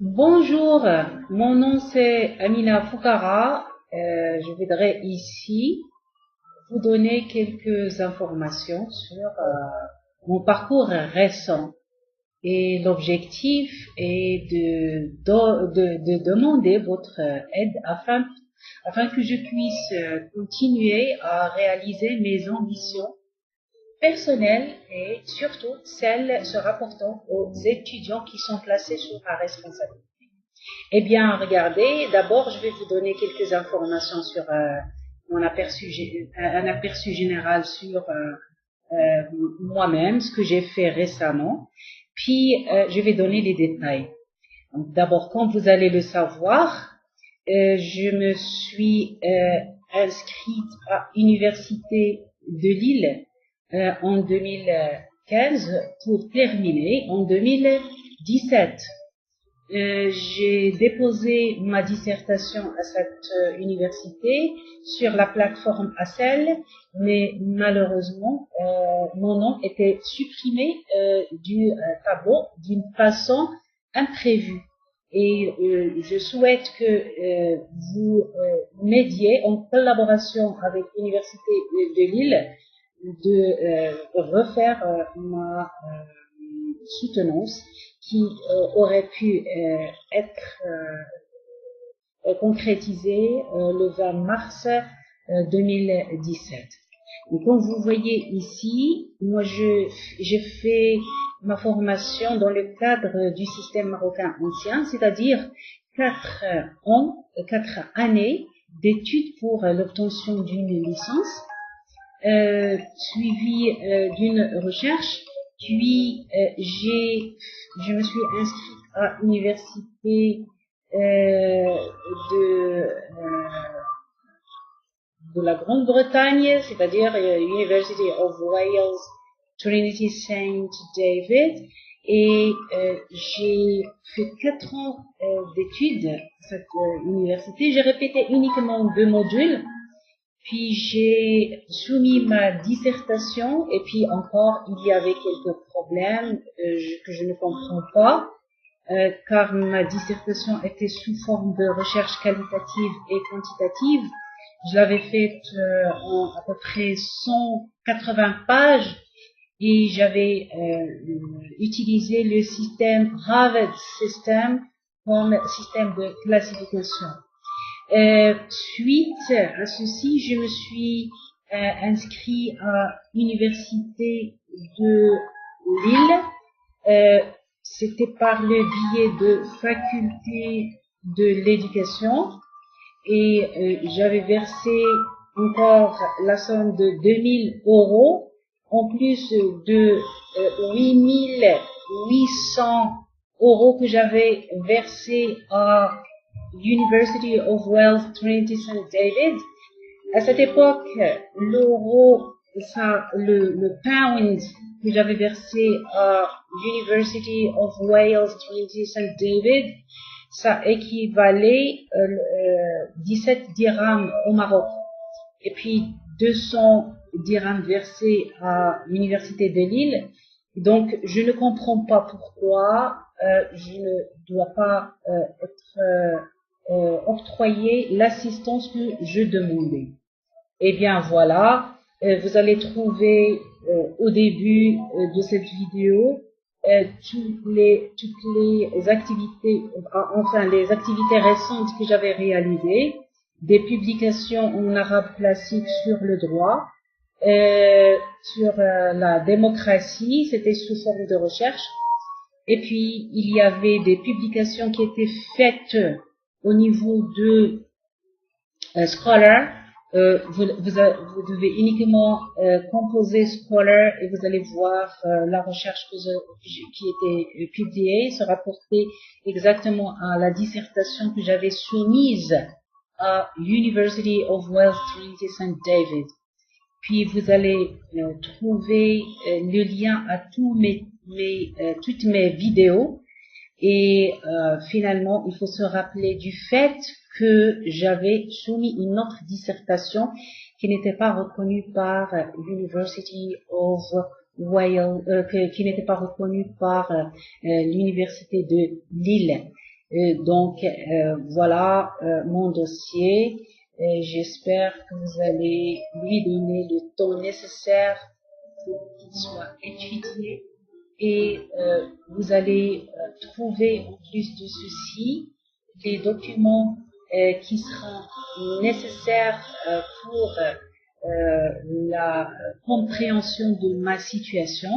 Bonjour, mon nom c'est Amina Foukara. Je voudrais ici vous donner quelques informations sur mon parcours récent. Et l'objectif est de demander votre aide afin que je puisse continuer à réaliser mes ambitions personnelles et surtout celles se rapportant aux étudiants qui sont placés sous ma responsabilité. Eh bien, regardez, d'abord, je vais vous donner quelques informations sur un aperçu général sur moi-même, ce que j'ai fait récemment, puis je vais donner les détails. Donc, d'abord, comme vous allez le savoir, je me suis inscrite à l'Université de Lille en 2015 pour terminer en 2017. J'ai déposé ma dissertation à cette université sur la plateforme ACEL, mais malheureusement, mon nom était supprimé du tableau d'une façon imprévue. Et je souhaite que vous m'aidiez en collaboration avec l'Université de Lille de refaire ma soutenance qui aurait pu être concrétisée le 20 mars 2017. Et comme vous voyez ici, moi j'ai fait ma formation dans le cadre du système marocain ancien, c'est-à-dire 4 années d'études pour l'obtention d'une licence, suivie d'une recherche. Puis je me suis inscrite à l'université de la Grande-Bretagne, c'est-à-dire University of Wales, Trinity St. David, et j'ai fait 4 ans d'études à cette université. J'ai répété uniquement 2 modules. Puis j'ai soumis ma dissertation et puis encore il y avait quelques problèmes que je ne comprends pas car ma dissertation était sous forme de recherche qualitative et quantitative. Je l'avais faite en à peu près 180 pages et j'avais utilisé le système Harvard System comme système de classification. Suite à ceci, je me suis inscrit à l'université de Lille. C'était par le biais de faculté de l'éducation et j'avais versé encore la somme de 2000 € en plus de 8800 € que j'avais versé à University of Wales, Trinity St. David. À cette époque, l'euro, le pound que j'avais versé à University of Wales, Trinity St. David, ça équivalait 17 dirhams au Maroc. Et puis 200 dirhams versés à l'université de Lille. Donc, je ne comprends pas pourquoi je ne dois pas être octroyer l'assistance que je demandais. Eh bien voilà, vous allez trouver au début de cette vidéo toutes les activités, enfin les activités récentes que j'avais réalisées, des publications en arabe classique sur le droit, sur la démocratie, c'était sous forme de recherche, et puis il y avait des publications qui étaient faites au niveau de Scholar. Vous devez uniquement composer Scholar et vous allez voir la recherche qui était publiée se rapporter exactement à la dissertation que j'avais soumise à University of Wales, Trinity St. David. Puis vous allez trouver le lien à toutes mes vidéos. Et finalement, il faut se rappeler du fait que j'avais soumis une autre dissertation qui n'était pas reconnue par University of Wales, qui n'était pas reconnue par l'université de Lille. Et donc, voilà mon dossier. Et j'espère que vous allez lui donner le temps nécessaire pour qu'il soit étudié. Et vous allez trouver en plus de ceci les documents qui seront nécessaires pour la compréhension de ma situation.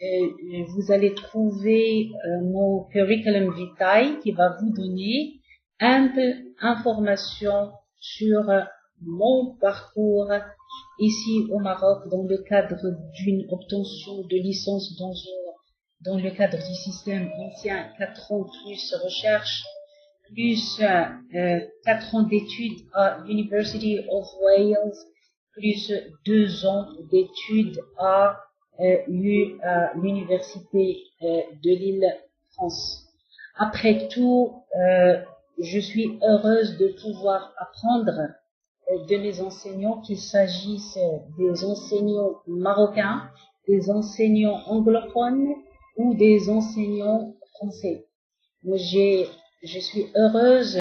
Vous allez trouver mon curriculum vitae qui va vous donner un peu d'informations sur mon parcours ici au Maroc dans le cadre d'une obtention de licence dans le cadre du système ancien 4 ans plus recherche plus 4 ans d'études à University of Wales plus 2 ans d'études à l'université de l'Île-France. Après tout, je suis heureuse de pouvoir apprendre de mes enseignants, qu'il s'agisse des enseignants marocains, des enseignants anglophones ou des enseignants français. Moi, je suis heureuse